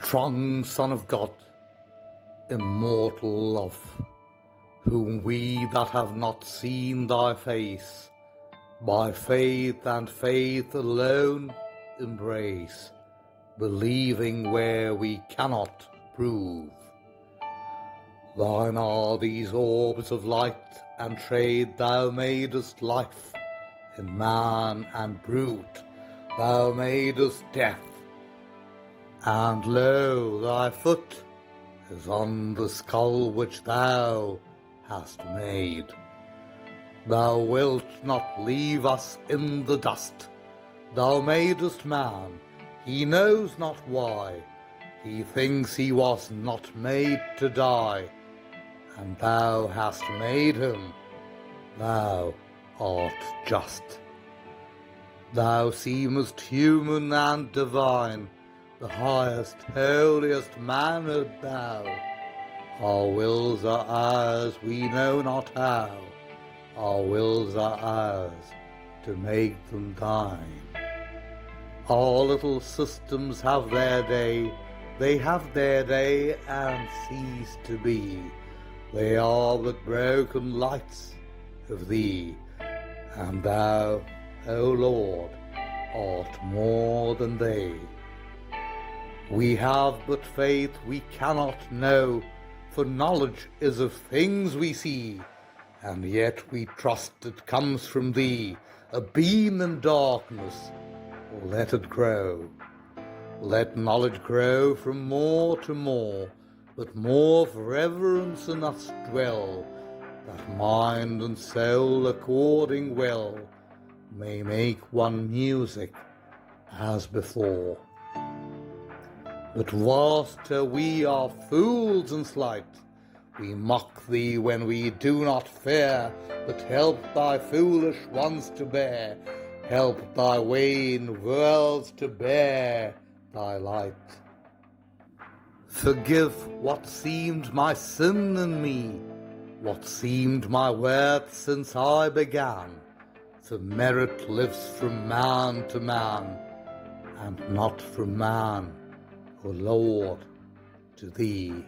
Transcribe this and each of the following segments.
Strong Son of God, immortal love, whom we that have not seen thy face, by faith and faith alone embrace, believing where we cannot prove. Thine are these orbs of light and trade, thou madest life in man and brute, thou madest death, and lo, thy foot is on the skull which thou hast made. Thou wilt not leave us in the dust. Thou madest man, he knows not why. He thinks he was not made to die, and thou hast made him. Thou art just. Thou seemest human and divine, the highest, holiest mannered thou. Our wills are ours, we know not how. Our wills are ours, to make them thine. Our little systems have their day, they have their day and cease to be. They are but broken lights of thee, and thou, O Lord, art more than they. We have but faith we cannot know, for knowledge is of things we see, and yet we trust it comes from thee, a beam in darkness. Let it grow. Let knowledge grow from more to more, but more for reverence in us dwell, that mind and soul according well may make one music as before. But whilst we are fools and slight, we mock thee when we do not fear, but help thy foolish ones to bear, help thy vain worlds to bear thy light. Forgive what seemed my sin in me, what seemed my worth since I began. The merit lives from man to man, and not from man, O Lord, to thee.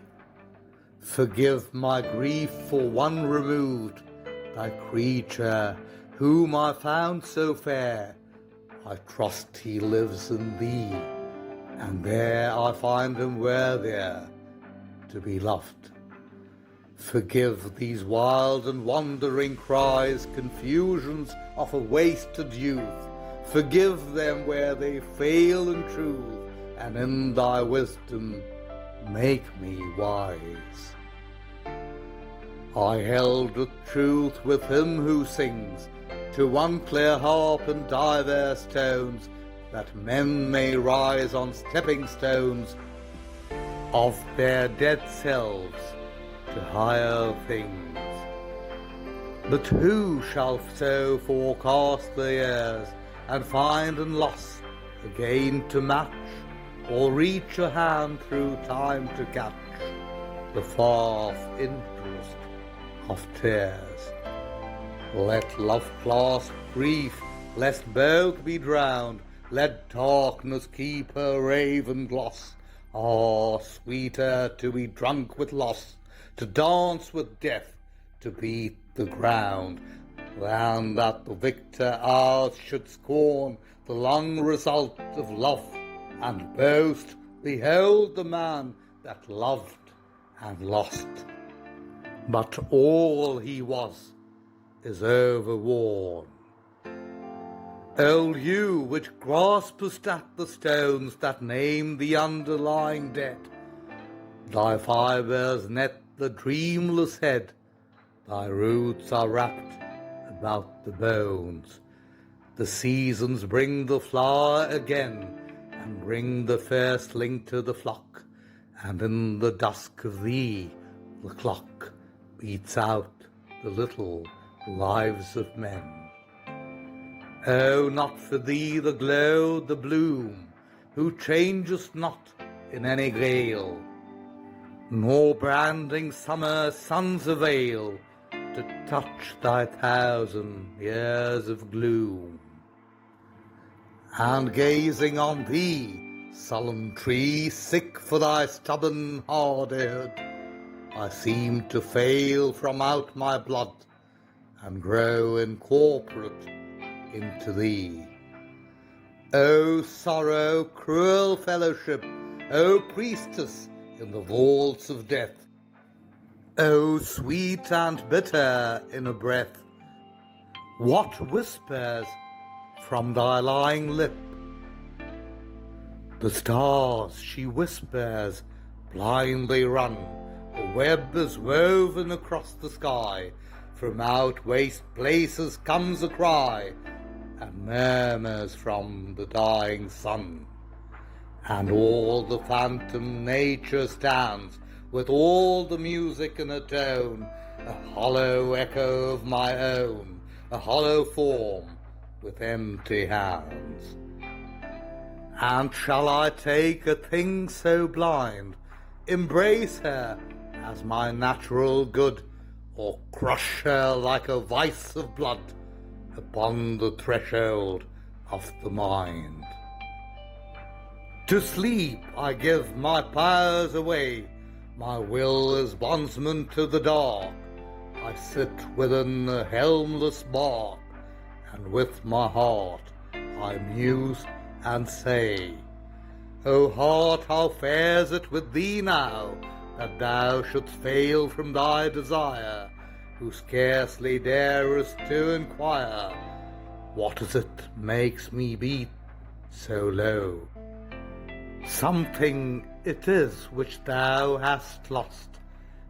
Forgive my grief for one removed, thy creature, whom I found so fair. I trust he lives in thee, and there I find him worthier to be loved. Forgive these wild and wandering cries, confusions of a wasted youth. Forgive them where they fail in truth, and in thy wisdom make me wise. I held with truth with him who sings, to one clear harp and diverse tones, that men may rise on stepping stones of their dead selves to higher things. But who shall so forecast the years, and find in loss again to match, or reach a hand through time to catch the far-off interest of tears? Let love clasp grief, lest both be drowned. Let darkness keep her raven gloss. Ah, sweeter to be drunk with loss, to dance with death, to beat the ground, than that the victor ours should scorn the long result of love, and boast, behold the man that loved and lost. But all he was is overworn. O you which graspest at the stones that name the underlying dead, thy fibres net the dreamless head, thy roots are wrapped about the bones. The seasons bring the flower again, and bring the firstling to the flock, and in the dusk of thee the clock beats out the little lives of men. Oh, not for thee the glow, the bloom, who changest not in any gale, nor branding summer suns avail to touch thy 1,000 years of gloom. And gazing on thee, sullen tree, sick for thy stubborn hardihood, I seem to fail from out my blood, and grow incorporate into thee. O sorrow, cruel fellowship, O priestess in the vaults of death, O sweet and bitter in a breath, what whispers from thy lying lip? The stars, she whispers, blindly run, a web is woven across the sky, from out waste places comes a cry, and murmurs from the dying sun. And all the phantom nature stands, with all the music in a tone, a hollow echo of my own, a hollow form with empty hands. And shall I take a thing so blind, embrace her as my natural good, or crush her like a vice of blood upon the threshold of the mind? To sleep I give my powers away, my will is bondsman to the dark. I sit within the helmless bark, and with my heart I muse and say, O heart, how fares it with thee now, that thou shouldst fail from thy desire, who scarcely darest to inquire, what is it makes me beat so low? Something it is which thou hast lost,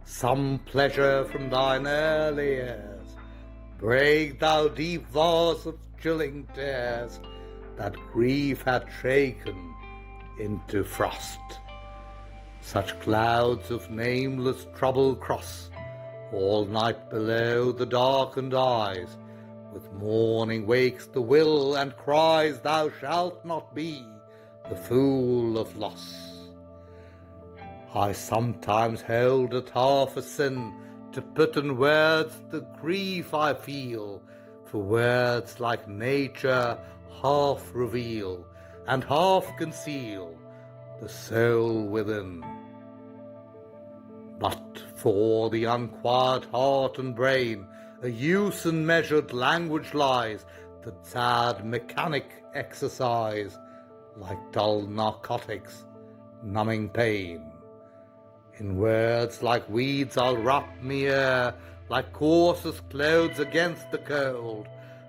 some pleasure from thine early years. Break thou deep vase of chilling tears, that grief had shaken into frost. Such clouds of nameless trouble cross all night below the darkened eyes. With morning wakes the will and cries, thou shalt not be the fool of loss. I sometimes hold it half a sin to put in words the grief I feel, for words like nature half reveal and half conceal the soul within. But for the unquiet heart and brain a use and measured language lies, that sad mechanic exercise, like dull narcotics numbing pain. In words like weeds I'll wrap me ear, like coarsest clothes against the cold,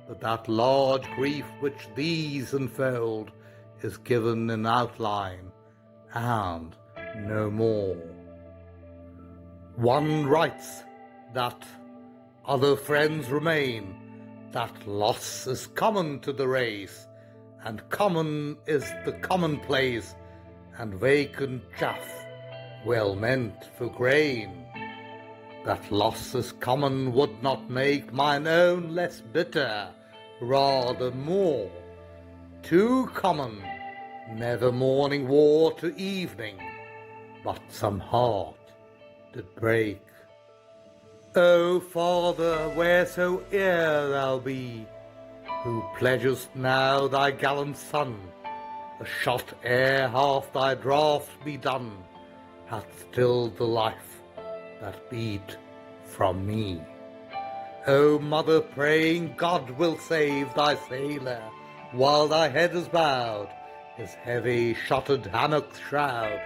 but that large grief which these enfold is given in outline, and no more. One writes that other friends remain, that loss is common to the race, and common is the commonplace, and vacant chaff well meant for grain. That loss is common would not make mine own less bitter, rather more. Too common, never morning wore to evening, but some heart did break. O Father, wheresoe'er thou be, who pledgest now thy gallant son, a shot ere half thy draught be done, hath stilled the life that beat from me. O Mother, praying God will save thy sailor, while thy head is bowed, his heavy shuttered hammock's shroud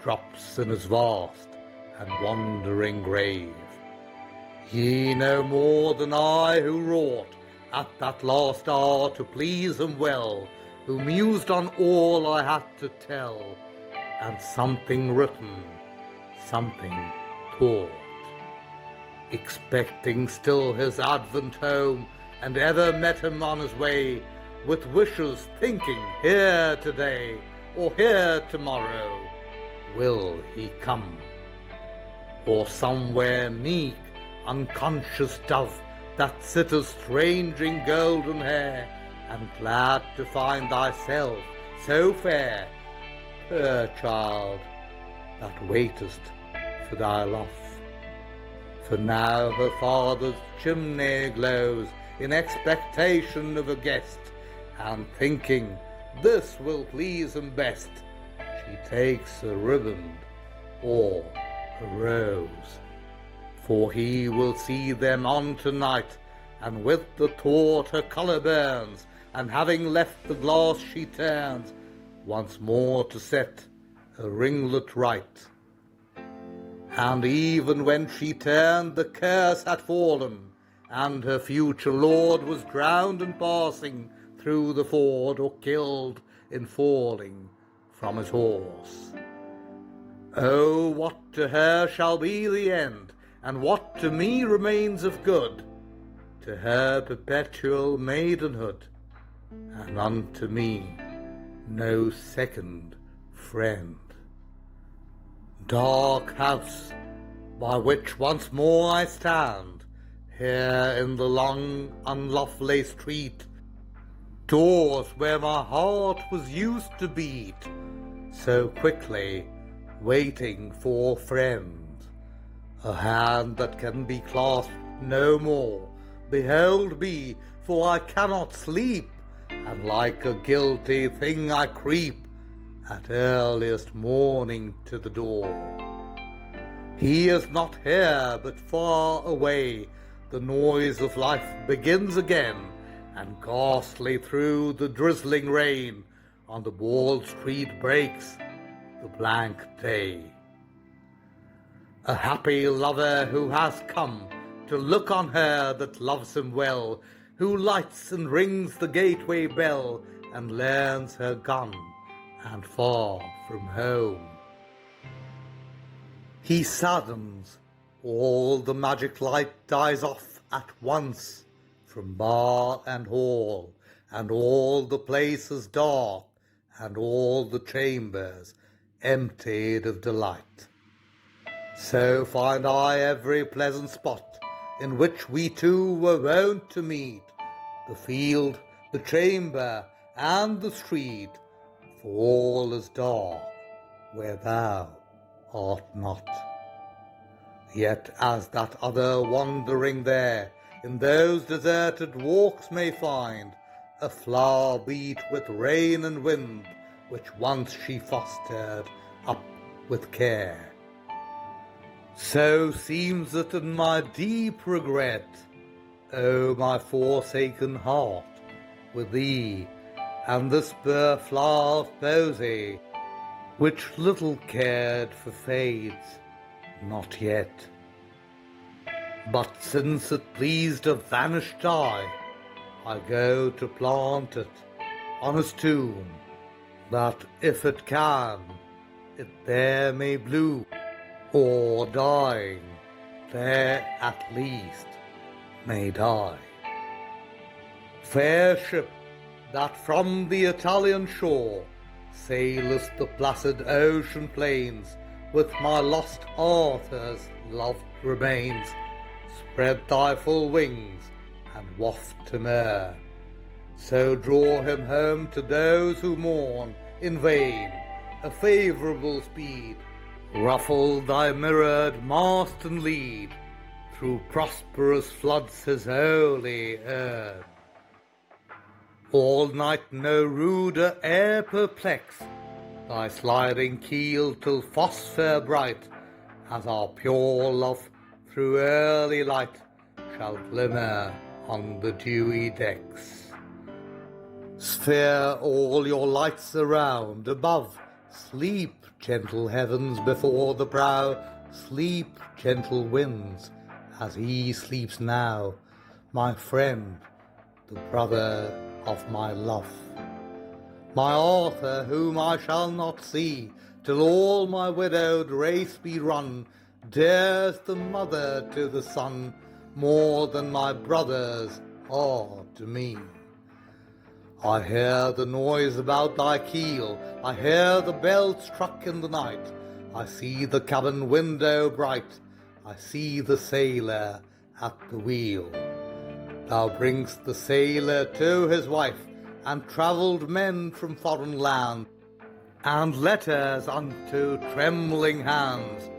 drops in his vast and wandering grave. Ye know more than I, who wrought at that last hour to please him well, who mused on all I had to tell, and something written, something taught, expecting still his advent home, and ever met him on his way, with wishes thinking, here today, or here tomorrow, will he come? Or somewhere meek, unconscious dove, that sittest strange in golden hair, and glad to find thyself so fair, poor child, that waitest for thy loss. For now her father's chimney glows in expectation of a guest, and thinking this will please him best, she takes a riband or a rose. For he will see them on tonight, and with the thought her colour burns, and having left the glass she turns once more to set a ringlet right. And even when she turned, the curse had fallen, and her future lord was drowned in passing through the ford, or killed in falling from his horse. Oh, what to her shall be the end, and what to me remains of good? To her perpetual maidenhood, and unto me no second friend. Dark house, by which once more I stand, here in the long unlovely street, doors where my heart was used to beat so quickly, waiting for friends. A hand that can be clasped no more, behold me, for I cannot sleep, and like a guilty thing I creep at earliest morning to the door. He is not here, but far away. The noise of life begins again, and ghastly through the drizzling rain on the walled street breaks the blank day. A happy lover who has come to look on her that loves him well, who lights and rings the gateway bell, and learns her gone and far from home. He saddens, all the magic light dies off at once from bar and hall, and all the places dark, and all the chambers emptied of delight. So find I every pleasant spot in which we two were wont to meet, the field, the chamber, and the street, for all is dark where thou art not. Yet as that other wandering there in those deserted walks may find a flower beat with rain and wind, which once she fostered up with care, so seems it in my deep regret, O my forsaken heart, with thee and this bare flower of poesy, which little cared for fades not yet. But since it pleased a vanished eye, I go to plant it on his tomb, that if it can, it there may bloom, or dying, there at least may die. Fair ship, that from the Italian shore sailest the placid ocean plains, with my lost Arthur's loved remains, spread thy full wings and waft him o'er. So draw him home to those who mourn in vain a favourable speed. Ruffle thy mirrored mast and lead through prosperous floods his holy urn. All night no ruder air perplex thy sliding keel till phosphor bright, as our pure love through early light shall glimmer on the dewy decks. Sphere all your lights around, above, sleep, gentle heavens before the prow, sleep, gentle winds, as he sleeps now, my friend, the brother of my love. My Arthur, whom I shall not see till all my widowed race be run, dares the mother to the son more than my brothers are to me. I hear the noise about thy keel, I hear the bell struck in the night, I see the cabin window bright, I see the sailor at the wheel. Thou bring'st the sailor to his wife, and travelled men from foreign land, and letters unto trembling hands,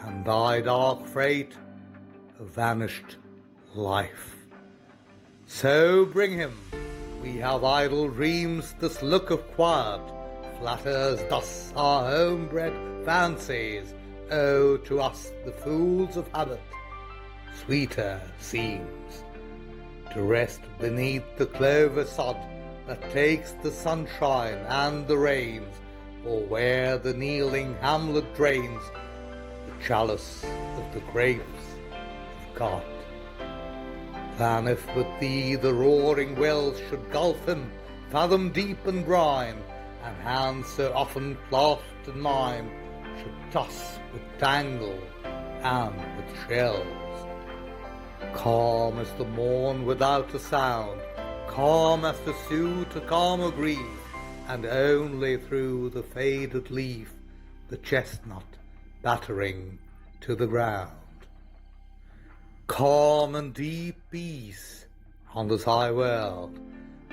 and thy dark freight a vanished life. So bring him, we have idle dreams, this look of quiet, flatters thus our homebred fancies. Oh, to us, the fools of habit, sweeter seems to rest beneath the clover sod that takes the sunshine and the rains, or where the kneeling hamlet drains the chalice of the grapes of God, than if with thee the roaring wells should gulf him fathom deep and brine, and hands so often clasped in mine should toss with tangle and with shells. Calm as the morn without a sound, calm as to soothe a calmer grief, and only through the faded leaf the chestnut battering to the ground. Calm and deep peace on this high world,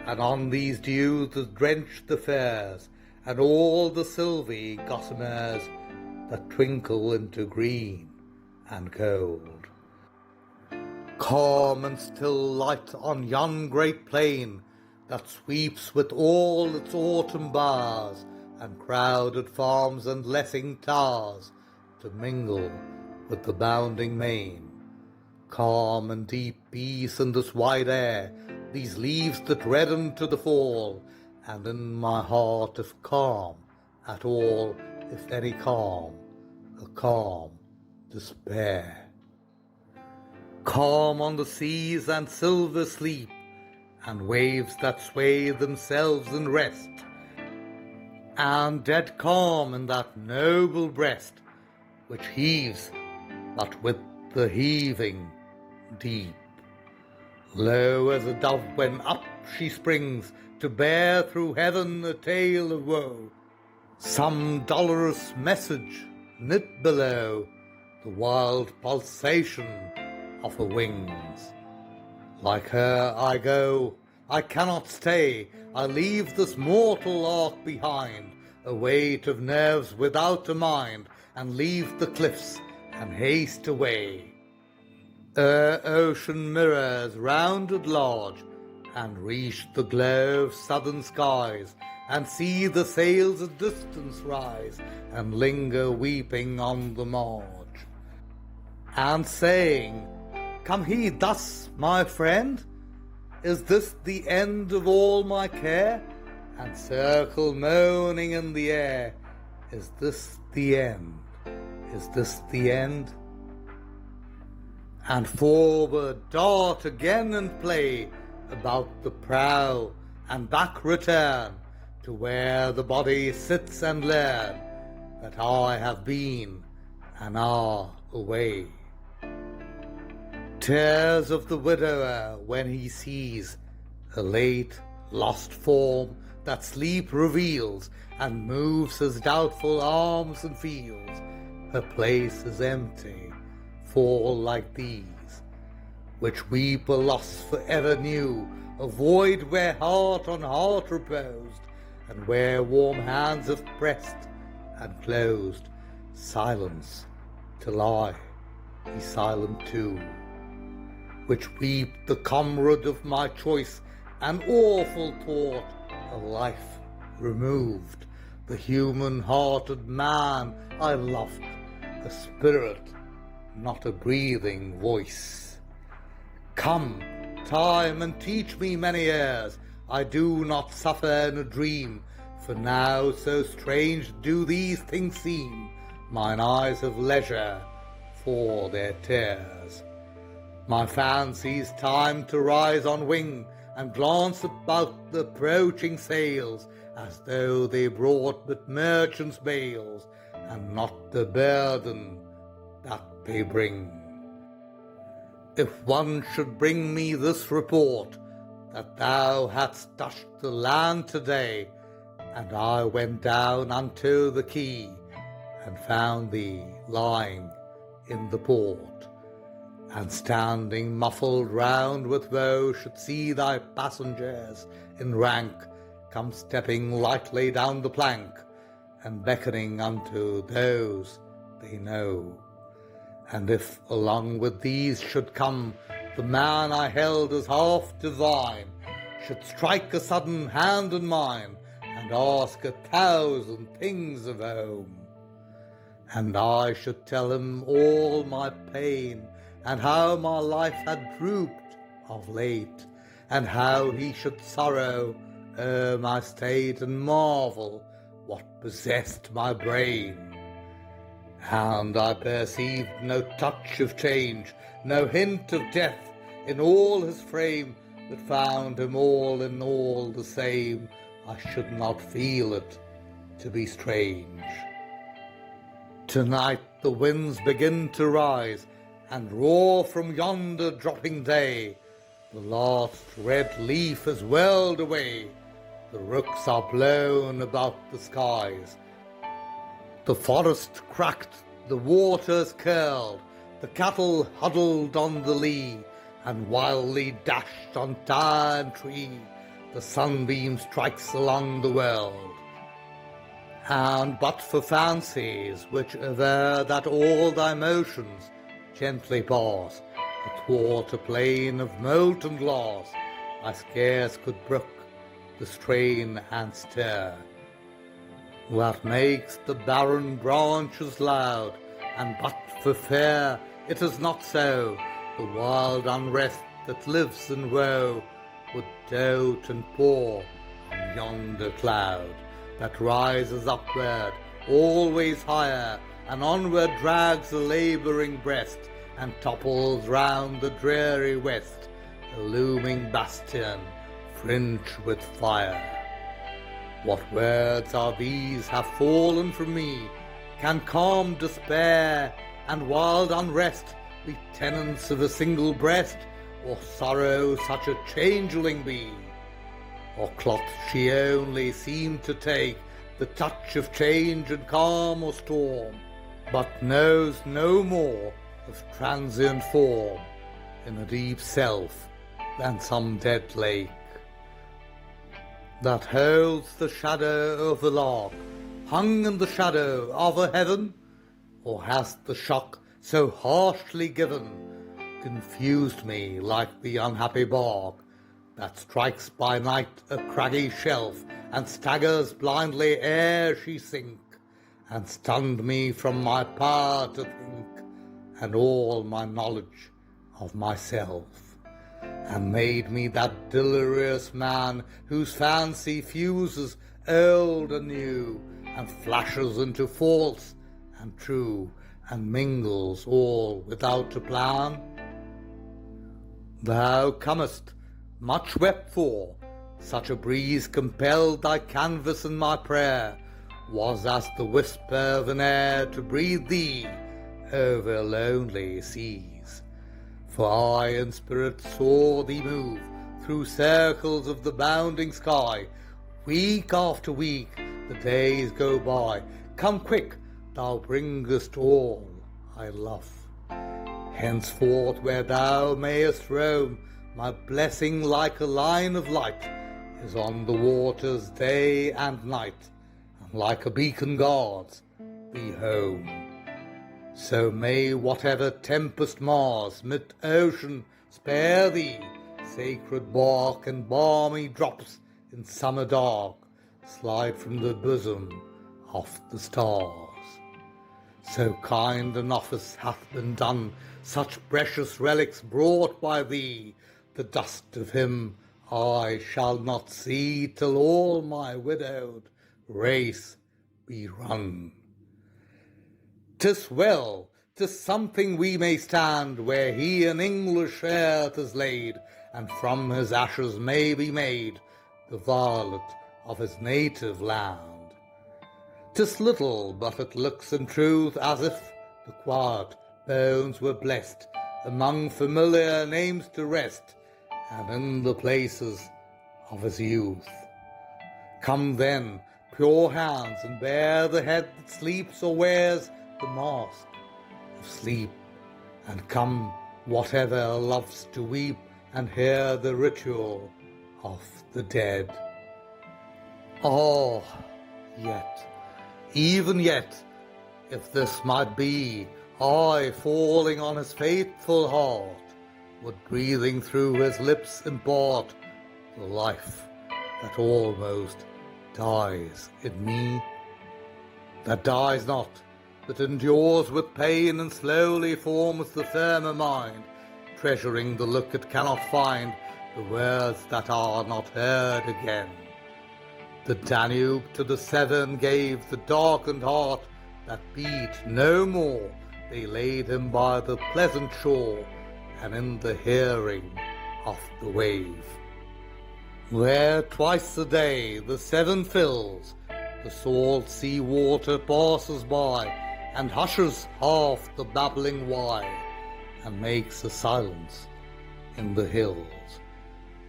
and on these dews that drench the fairs, and all the sylvie gossamers that twinkle into green and gold. Calm and still light on yon great plain that sweeps with all its autumn bars, and crowded farms and lessing towers to mingle with the bounding main. Calm and deep peace in this wide air, these leaves that redden to the fall, and in my heart if calm at all, if any calm, a calm despair. Calm on the seas and silver sleep, and waves that sway themselves in rest, and dead calm in that noble breast which heaves but with the heaving deep. Low as a dove when up she springs to bear through heaven a tale of woe, some dolorous message knit below the wild pulsation of her wings. Like her I go, I cannot stay, I leave this mortal ark behind, a weight of nerves without a mind, and leave the cliffs and haste away. Ocean mirrors rounded large, and reach the glow of southern skies, and see the sails at distance rise, and linger weeping on the marge, and saying, "Come heed thus, my friend, is this the end of all my care?" And circle moaning in the air, "Is this the end? Is this the end?" And forward dart again and play about the prow, and back return to where the body sits, and learn that I have been an hour away. Tears of the widower when he sees a late lost form that sleep reveals, and moves his doubtful arms and feels her place is empty, fall like these, which weep a loss forever new, a void where heart on heart reposed, and where warm hands have pressed and closed, silence till I be silent too, which weep the comrade of my choice, an awful thought, a life removed, the human-hearted man I loved, a spirit, not a breathing voice. Come, time, and teach me many years, I do not suffer in a dream, for now so strange do these things seem, mine eyes have leisure for their tears. My fancy's time to rise on wing, and glance about the approaching sails, as though they brought but merchants' bales, and not the burden that they bring. If one should bring me this report, that thou hadst touched the land today, and I went down unto the quay, and found thee lying in the port, and standing muffled round with woe, should see thy passengers in rank come stepping lightly down the plank, and beckoning unto those they know. And if along with these should come the man I held as half divine, should strike a sudden hand in mine, and and ask 1,000 things of home. And I should tell him all my pain, and how my life had drooped of late, and how he should sorrow o'er my state, and marvel what possessed my brain. And I perceived no touch of change, no hint of death in all his frame, that found him all in all the same. I should not feel it to be strange. Tonight the winds begin to rise, and roar from yonder dropping day. The last red leaf has whirled away, the rooks are blown about the skies. The forest cracked, the waters curled, the cattle huddled on the lea, and wildly dashed on tower and tree, the sunbeam strikes along the world. And but for fancies which aver that all thy motions gently pass athwart a plain of molten glass, I scarce could brook the strain and stir that makes the barren branches loud. And but for fear it is not so, the wild unrest that lives in woe would dote and pour on yonder cloud that rises upward, always higher, and onward drags a labouring breast, and topples round the dreary west, a looming bastion fringed with fire. What words are these have fallen from me? Can calm despair and wild unrest be tenants of a single breast, or sorrow such a changeling be? Or cloth she only seemed to take the touch of change and calm or storm, but knows no more of transient form in a deep self than some dead lake that holds the shadow of a lark hung in the shadow of a heaven? Or has the shock so harshly given confused me like the unhappy bark that strikes by night a craggy shelf, and staggers blindly ere she sink, and stunned me from my power to think, and all my knowledge of myself, and made me that delirious man whose fancy fuses old and new, and flashes into false and true, and mingles all without a plan? Thou comest, much wept for, such a breeze compelled thy canvas, and my prayer was as the whisper of an air to breathe thee over lonely seas. For I in spirit saw thee move through circles of the bounding sky. Week after week the days go by. Come quick, thou bringest all I love. Henceforth where thou mayest roam, my blessing like a line of light is on the waters day and night, and like a beacon guards thee home. So may whatever tempest mars mid-ocean spare thee, sacred bark and balmy drops in summer dark slide from the bosom of the stars. So kind an office hath been done, such precious relics brought by thee, the dust of him I shall not see till all my widowed race be run. 'Tis well, 'tis something we may stand where he in English earth is laid, and from his ashes may be made the violet of his native land. 'Tis little, but it looks in truth as if the quiet bones were blessed among familiar names to rest, and in the places of his youth. Come then, pure hands, and bear the head that sleeps or wears the mask of sleep, and come, whatever loves to weep, and hear the ritual of the dead. Oh, yet, even yet, if this might be, I, falling on his faithful heart, would breathing through his lips impart the life that almost dies in me, that dies not, that endures with pain and slowly forms the firmer mind, treasuring the look it cannot find, the words that are not heard again. The Danube to the Severn gave the darkened heart that beat no more. They laid him by the pleasant shore, and in the hearing of the wave. Where twice a day the Severn fills, the salt sea water passes by, and hushes half the babbling Wye, and makes a silence in the hills.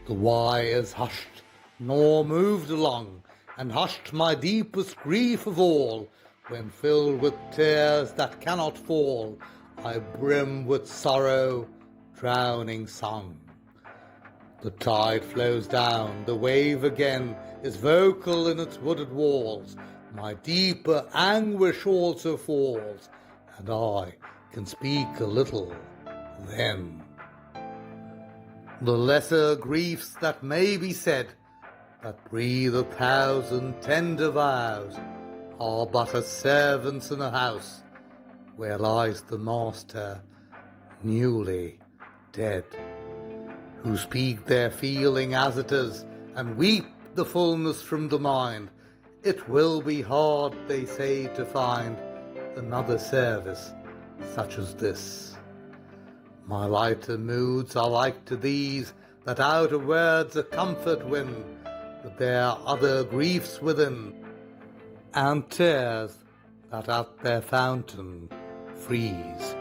The Wye is hushed, nor moved along, and hushed my deepest grief of all, when filled with tears that cannot fall, I brim with sorrow, drowning song. The tide flows down, the wave again is vocal in its wooded walls, my deeper anguish also falls, and I can speak a little then. The lesser griefs that may be said, that breathe 1,000 tender vows, are but as servants in a house, where lies the master newly dead, who speak their feeling as it is, and weep the fullness from the mind. It will be hard, they say, to find another service such as this. My lighter moods are like to these, that out of words a comfort win, but there are other griefs within, and tears that at their fountain freeze.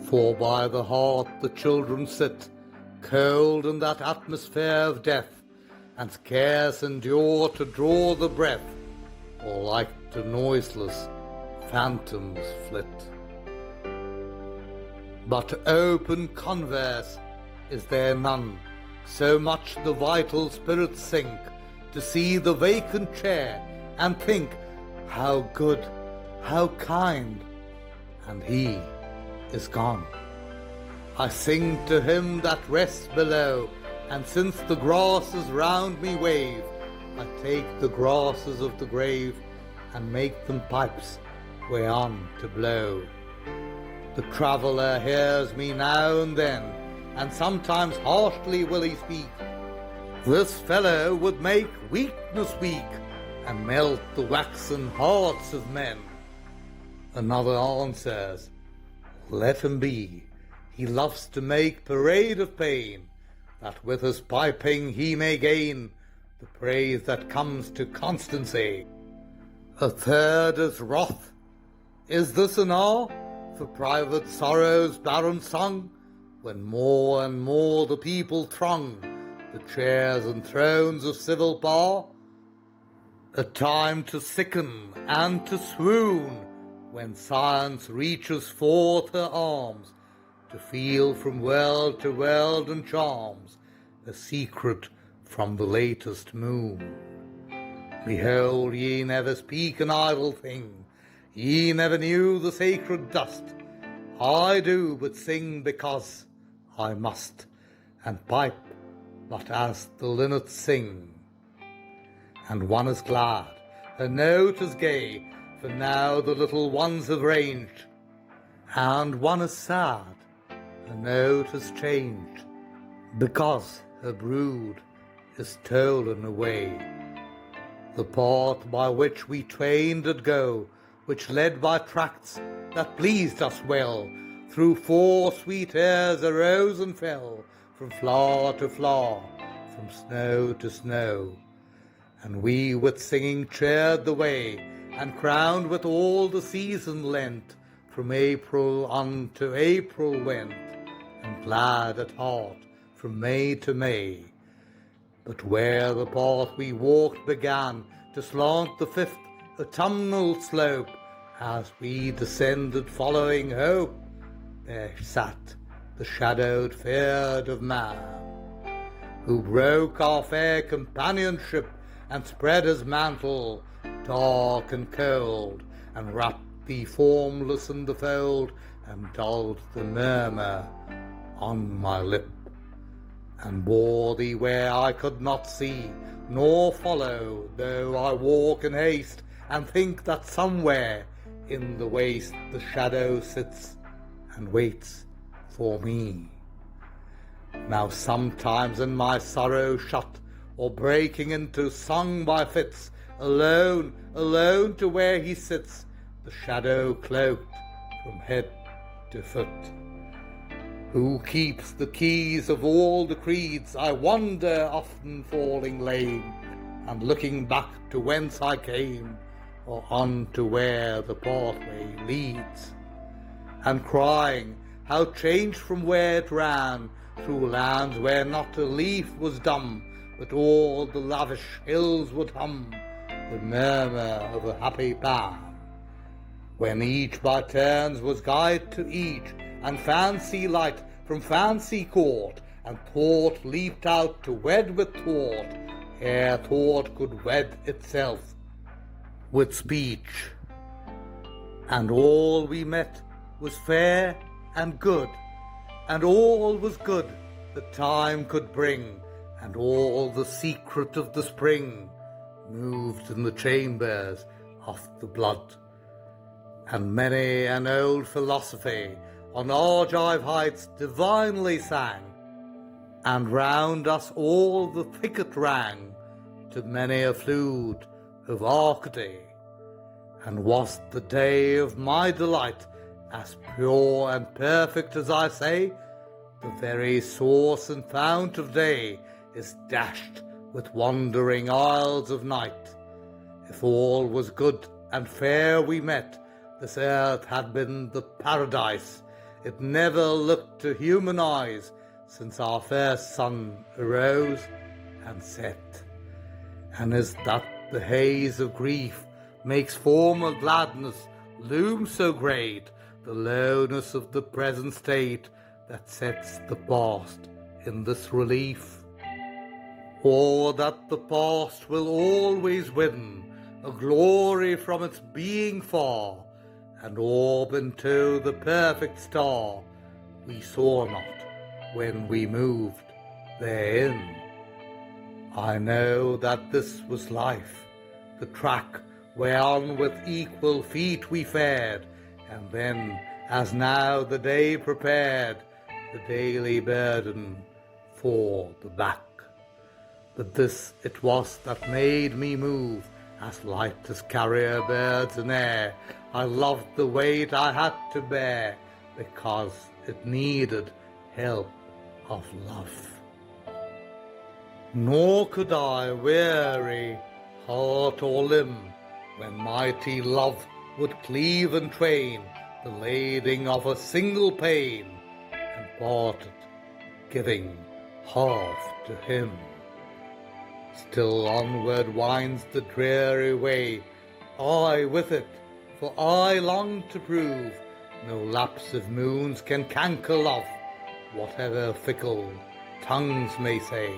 For by the heart the children sit, cold in that atmosphere of death, and scarce endure to draw the breath, or like to noiseless phantoms flit. But open converse is there none, so much the vital spirits sink, to see the vacant chair and think, how good, how kind, and he is gone. I sing to him that rests below, and since the grasses round me wave, I take the grasses of the grave, and make them pipes whereon to blow. The traveller hears me now and then, and sometimes harshly will he speak. This fellow would make weakness weak, and melt the waxen hearts of men. Another answers, let him be. He loves to make parade of pain, that with his piping he may gain the praise that comes to constancy. A third is wrath. Is this an hour for private sorrow's barren song, when more and more the people throng the chairs and thrones of civil power? A time to sicken and to swoon, when science reaches forth her arms, to feel from world to world and charms a secret from the latest moon. Behold, ye never speak an idle thing, ye never knew the sacred dust. I do but sing because I must, and pipe but as the linnets sing. And one is glad, her note is gay, for now the little ones have ranged. And one is sad, her note has changed, because her brood is stolen away. The path by which we twain did go, which led by tracts that pleased us well, through 4 sweet airs arose and fell, from flower to flower, from snow to snow. And we with singing cheered the way, and crowned with all the season lent, from April unto April went, and glad at heart from May to May. But where the path we walked began to slant the 5th autumnal slope, as we descended following hope, there sat the shadowed Fyrd of man, who broke our fair companionship, and spread his mantle dark and cold, and wrapped thee formless in the fold, and dulled the murmur on my lip, and bore thee where I could not see, nor follow, though I walk in haste, and think that somewhere in the waste the shadow sits and waits for me. Now sometimes in my sorrow shut, or breaking into song by fits, alone, alone to where he sits, the shadow cloaked from head to foot. Who keeps the keys of all the creeds, I wonder, often falling lame, and looking back to whence I came, or on to where the pathway leads, and crying, how changed from where it ran, through lands where not a leaf was dumb, but all the lavish hills would hum the murmur of a happy band, when each by turns was guide to each, and fancy light from fancy caught, and thought leaped out to wed with thought, ere thought could wed itself with speech. And all we met was fair and good, and all was good that time could bring, and all the secret of the spring moved in the chambers of the blood. And many an old philosophy on Argive heights divinely sang, and round us all the thicket rang to many a flute of Arcady. And was the day of my delight as pure and perfect as I say, the very source and fount of day is dashed with wandering isles of night. If all was good and fair we met, this earth had been the paradise it never looked to human eyes since our first sun arose and set. And is that the haze of grief makes former gladness loom so great, the lowness of the present state that sets the past in this relief? Or that the past will always win a glory from its being far, and orb into the perfect star we saw not when we moved therein? I know that this was life, the track whereon with equal feet we fared, and then, as now the day prepared, the daily burden for the back. But this it was that made me move, as light as carrier birds in air. I loved the weight I had to bear, because it needed help of love. Nor could I weary heart or limb, when mighty love would cleave and twain the lading of a single pain, and parted, giving half to him. Still onward winds the dreary way, I with it, for I long to prove no lapse of moons can canker love, whatever fickle tongues may say.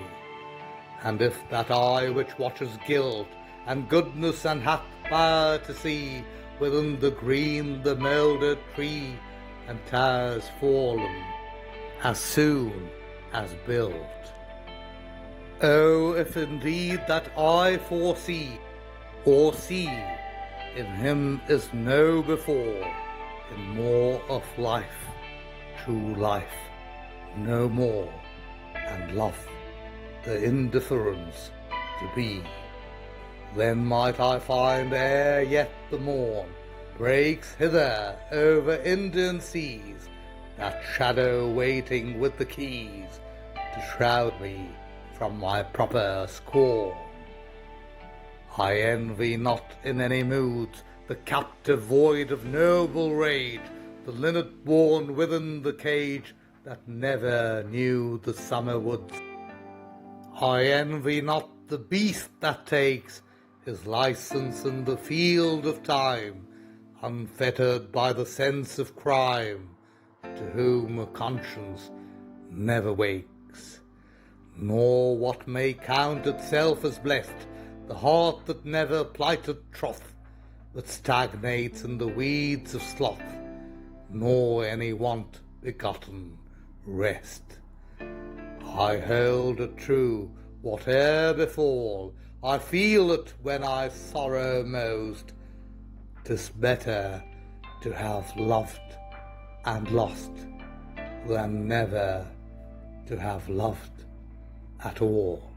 And if that eye which watches guilt and goodness and hath power to see within the green the mouldered tree and towers fallen as soon as built, oh, if indeed that eye foresee or see in him is no before, in more of life, true life, no more, and love the indifference to be, then might I find ere yet the morn breaks hither over Indian seas, that shadow waiting with the keys to shroud me from my proper scorn. I envy not in any moods the captive void of noble rage, the linnet born within the cage that never knew the summer woods. I envy not the beast that takes his license in the field of time, unfettered by the sense of crime, to whom a conscience never wakes. Nor what may count itself as blessed, the heart that never plighted troth, but stagnates in the weeds of sloth, nor any want begotten rest. I hold it true, whate'er befall, I feel that when I sorrow most, 'tis better to have loved and lost than never to have loved at all.